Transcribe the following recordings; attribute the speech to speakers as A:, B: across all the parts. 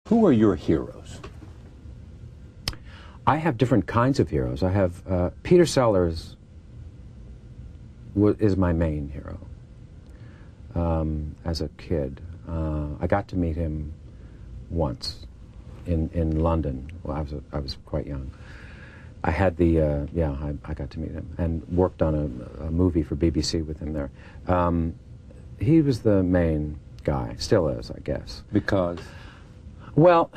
A: Who are your heroes?
B: I have different kinds of heroes. I have Peter Sellers is my main hero. As a kid, I got to meet him once in London. Well, I was quite young. I had the I got to meet him and worked on a movie for BBC with him there. He was the main guy, still is, I guess.
A: Because?
B: Well,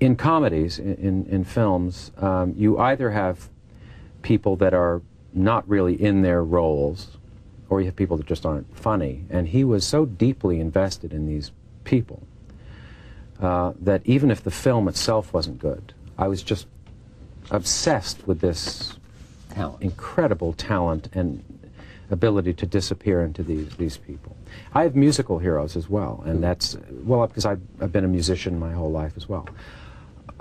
B: in comedies, in films, you either have people that are not really in their roles, or you have people that just aren't funny. And he was so deeply invested in these people that even if the film itself wasn't good, I was just obsessed with this incredible talent and ability to disappear into these people. I have musical heroes as well, and that's, well, because I've been a musician my whole life as well.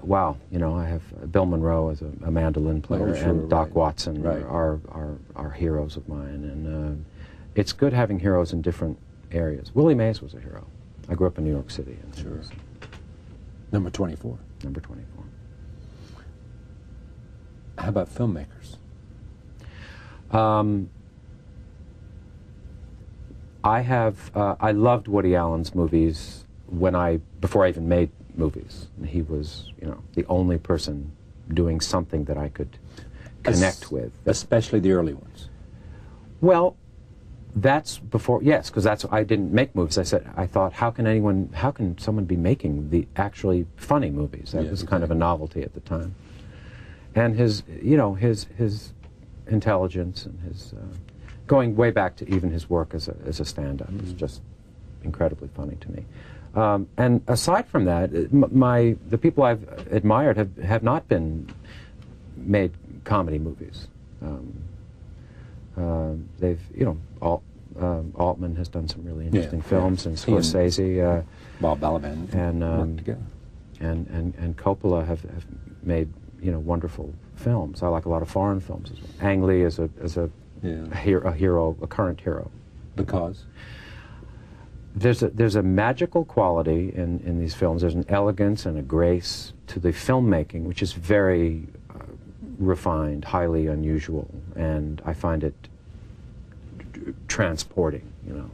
B: Wow, you know, I have Bill Monroe as a mandolin player, and Doc Watson are heroes of mine, and it's good having heroes in different areas. Willie Mays was a hero. I grew up in New York City. And
A: Number 24.
B: Number 24.
A: How about filmmakers?
B: I loved Woody Allen's movies before I even made movies. He was, you know, the only person doing something that I could connect with.
A: Especially the early ones.
B: Well, that's before, yes, because I didn't make movies. I thought, how can someone be making the actually funny movies? That was kind of a novelty at the time. And his intelligence and his, going way back to even his work as a stand-up is just incredibly funny to me. And aside from that, the people I've admired have not been made comedy movies. They've, you know, Altman has done some really interesting films, and Scorsese,
A: Bob Balaban,
B: and Coppola have made, you know, wonderful films. I like a lot of foreign films as well. Ang Lee is a hero, a current hero.
A: Because?
B: There's a magical quality in these films. There's an elegance and a grace to the filmmaking, which is very refined, highly unusual, and I find it transporting, you know.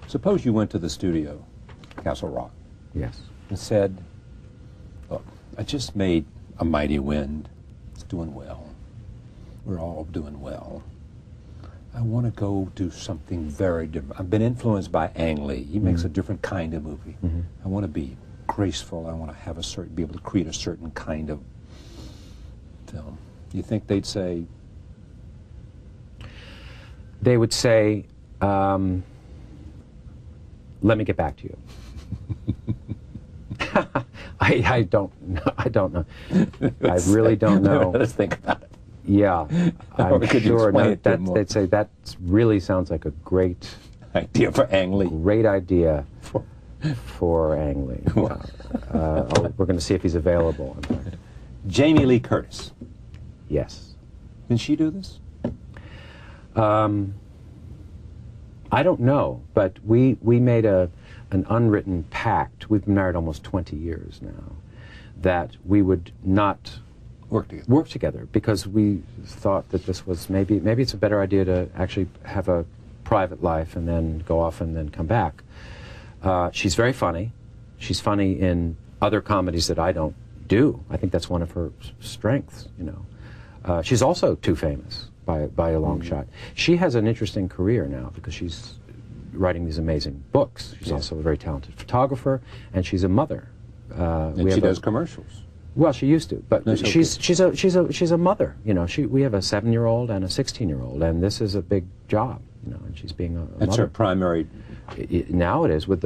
A: Suppose you went to the studio, Castle Rock.
B: Yes.
A: And said, look, I just made A Mighty Wind. It's doing well. We're all doing well. I want to go do something very different. I've been influenced by Ang Lee. He makes a different kind of movie. I want to be graceful. I want to have be able to create a certain kind of film. You think they'd say?
B: They would say, let me get back to you. I don't know. I really don't know.
A: Let's think about it.
B: Yeah, I'm sure. They'd say that really sounds like a great
A: idea for Ang Lee.
B: Great idea for Ang Lee. We're going to see if he's available.
A: Jamie Lee Curtis.
B: Yes.
A: Can she do this?
B: I don't know, but we made an unwritten pact. We've been married almost 20 years now, that we would not work together because we thought that this was maybe it's a better idea to actually have a private life and then go off and then come back. She's very funny. She's funny in other comedies that I don't do. I think that's one of her strengths, you know. She's also too famous by a long shot. She has an interesting career now because she's writing these amazing books. She's also a very talented photographer, and she's a mother.
A: And she does commercials.
B: Well, she used to, but she's a mother. You know, we have a 7-year-old and a 16-year-old, and this is a big job. You know, and she's being a mother.
A: That's her primary.
B: Now it is with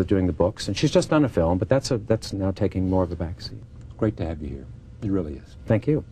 B: doing the books, and she's just done a film, but that's now taking more of a backseat.
A: Great to have you here. It really is.
B: Thank you.